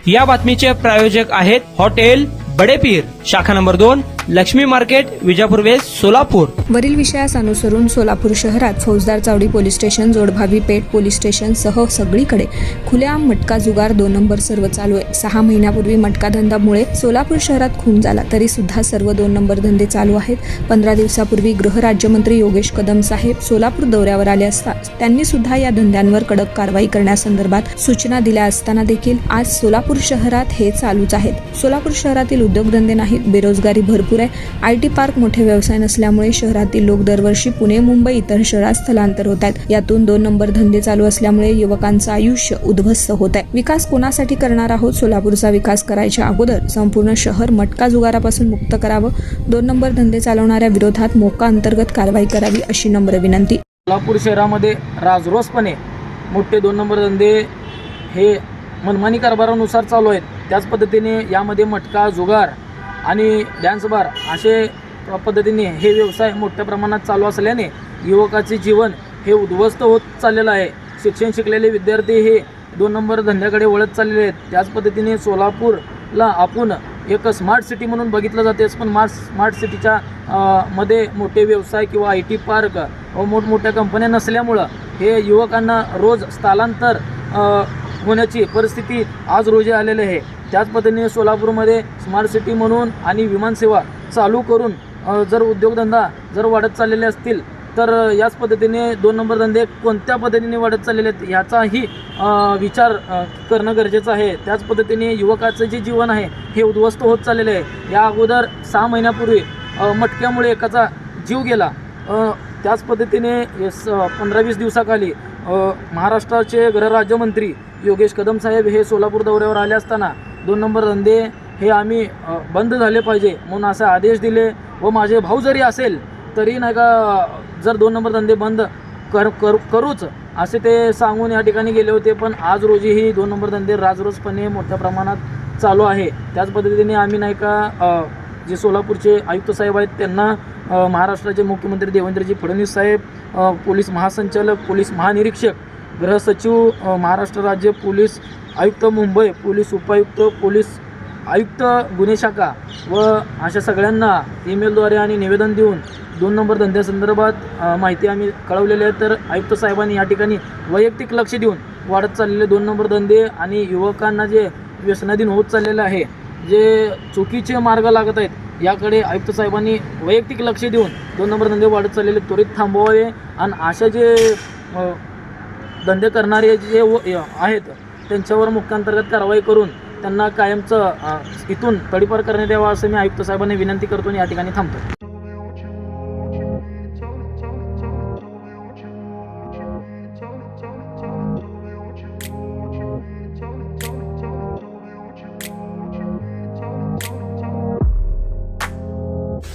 या बातमीचे प्रायोजक आहेत हॉटेल बडेपीर, शाखा number 2, Laxmi market, Vijapur west, Solapur. वरील विषयास अनुसरून सोलापूर शहरात Faujdar Chavadi police station, Jodbhavi Peth police station सह सगळीकडे खुलेआम मटका जुगार 2 नंबर सर्व चालू आहे। 6 महिन्यापूर्वी मटका धंद्यामुळे सोलापूर शहरात खून झाला, तरी सुद्धा सर्व 2 नंबर धंदे चालू आहेत। 15 दिवसापूर्वी गृहराज्यमंत्री योगेश कदम साहेब सोलापूर दौऱ्यावर आले असता त्यांनी सुद्धा या धंद्यांवर कडक कारवाई करण्यासंदर्भात सूचना दिल्या असताना देखील आज सोलापूर शहरात हे चालूच आहेत। सोलापूर शहरातील उद्योगधंदे नाहीत, बेरोजगारी भरपूर आहे। आयटी पार्क मोठे व्यवसाय नसल्यामुळे शहरातील लोक दरवर्षी पुणे, मुंबई इतर शहरात स्थलांतर होत आहेत। यातून 2 नंबर धंदे चालू असल्यामुळे युवकांचं आयुष्य उद्ध्वस्त होत आहे। विकास कोणासाठी करणार आहोत? सोलापूरचा विकास करायच्या अगोदर संपूर्ण शहर मटका जुगारापासून मुक्त करावं। 2 नंबर धंदे चालवणाऱ्या विरोधात मोका अंतर्गत कारवाई करावी अशी नम्र विनंती। सोलापूर शहरामध्ये राजरोसपणे मोठे 2 नंबर धंदे हे मनमानी कारभारानुसार चालू आहेत। त्याच पद्धतीने यामध्ये मटका जुगार आणि डान्स बार असे पद्धतीने हे व्यवसाय मोठ्या प्रमाणात चालू असल्याने युवकाचे जीवन हे उद्ध्वस्त होत चाललेलं आहे। शिक्षण शिकलेले विद्यार्थी हे 2 नंबर धंद्याकडे वळत चाललेले आहेत। त्याच पद्धतीने सोलापूरला आपण एक स्मार्ट सिटी म्हणून बघितलं जाते, पण स्मार्ट सिटीच्या मध्ये मोठे व्यवसाय किंवा आयटी पार्क व मोठमोठ्या कंपन्या नसल्यामुळं हे युवकांना रोज स्थलांतर होण्याची परिस्थिती आज रोजी आलेली आहे। त्याच पद्धतीने सोलापूरमध्ये स्मार्ट सिटी म्हणून आणि विमानसेवा चालू करून जर उद्योगधंदा जर वाढत चाललेले असतील तर याच पद्धतीने 2 नंबर धंदे कोणत्या पद्धतीने वाढत चाललेले आहेत याचाही विचार करणं गरजेचं आहे। त्याच पद्धतीने युवकाचं जे जीवन आहे हे उद्ध्वस्त होत चाललेलं आहे। या अगोदर 6 महिन्यापूर्वी मटक्यामुळे एकाचा जीव गेला। त्याच पद्धतीने 15-20 दिवसाखाली महाराष्ट्राचे गृहराज्यमंत्री योगेश कदम साहेब हे सोलापूर दौऱ्यावर आले असताना 2 नंबर धंदे हे आम्ही बंद झाले पाहिजे म्हणून असे आदेश दिले व माझे भाऊ जरी असेल तरी नाही का जर 2 नंबर धंदे बंद करूच असे ते सांगून या ठिकाणी गेले होते। पण आज रोजीही 2 नंबर धंदे राजरोसपणे मोठ्या प्रमाणात चालू आहे। त्याच पद्धतीने आम्ही नाही का जे सोलापूरचे आयुक्त साहेब आहेत त्यांना महाराष्ट्राचे मुख्यमंत्री देवेंद्रजी फडणवीस साहेब, पोलीस महासंचालक, पोलीस महानिरीक्षक, गृहसचिव, महाराष्ट्र राज्य पोलीस आयुक्त मुंबई, पोलीस उपायुक्त, पोलीस आयुक्त गुन्हे शाखा व अशा सगळ्यांना ईमेलद्वारे आणि निवेदन देऊन 2 नंबर धंद्यासंदर्भात माहिती आम्ही कळवलेली आहे। तर आयुक्त साहेबांनी या ठिकाणी वैयक्तिक लक्ष देऊन वाढत चाललेले 2 नंबर धंदे आणि युवकांना जे व्यसनाधीन होत चाललेलं आहे, जे चुकीचे मार्ग लागत आहेत याकडे आयुक्त साहेबांनी वैयक्तिक लक्ष देऊन 2 नंबर धंदे वाढत चाललेले त्वरित थांबवावे आणि अशा जे धंदे करणारे जे आहेत त्यांच्यावर मुख्यांतर्गत कारवाई करून त्यांना कायमचं इथून तडीपार करण्यात यावं असं मी आयुक्त साहेबांनी विनंती करतो आणि या ठिकाणी थांबतो।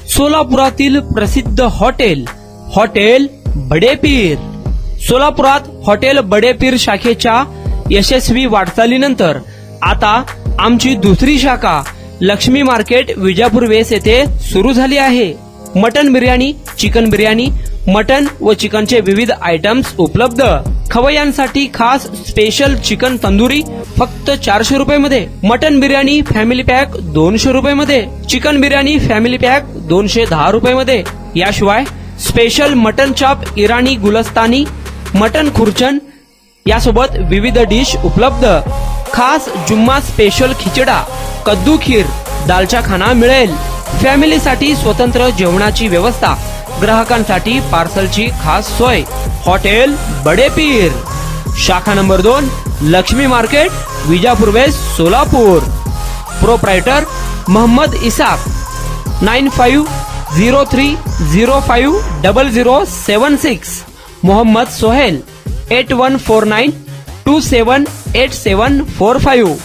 सोलापुरातील प्रसिद्ध हॉटेल बडेपीर। सोलापुरात हॉटेल बडेपीर शाखेच्या यशस्वी वाटचालीनंतर आता आमची दुसरी शाखा लक्ष्मी मार्केट, विजापूर वेस्ट येथे सुरू झाली आहे। Mutton biryani, chicken biryani, mutton व चिकनचे विविध आयटम्स उपलब्ध। खवय्यांसाठी खास स्पेशल चिकन तंदुरी फक्त 400 रुपये मध्ये, मटन बिर्याणी फॅमिली पॅक 200 रुपये मध्ये, चिकन बिर्याणी फॅमिली पॅक 210 रुपये मध्ये। याशिवाय स्पेशल मटन चाप, इराणी गुलस्तानी, मटन खुर्चन यासोबत विविध डिश उपलब्ध। खास जुम्मा स्पेशल खिचडा, कद्दू खीर, दालचा खाना मिळेल। फॅमिलीसाठी स्वतंत्र जेवणाची व्यवस्था, ग्राहकांसाठी पार्सलची खास सोय। हॉटेल बडेपीर, शाखा number 2, Laxmi market, Vijapur west, Solapur. Proprietor Mohammad Isaq, 9503050076। Mohammad Sohail, 8149278745।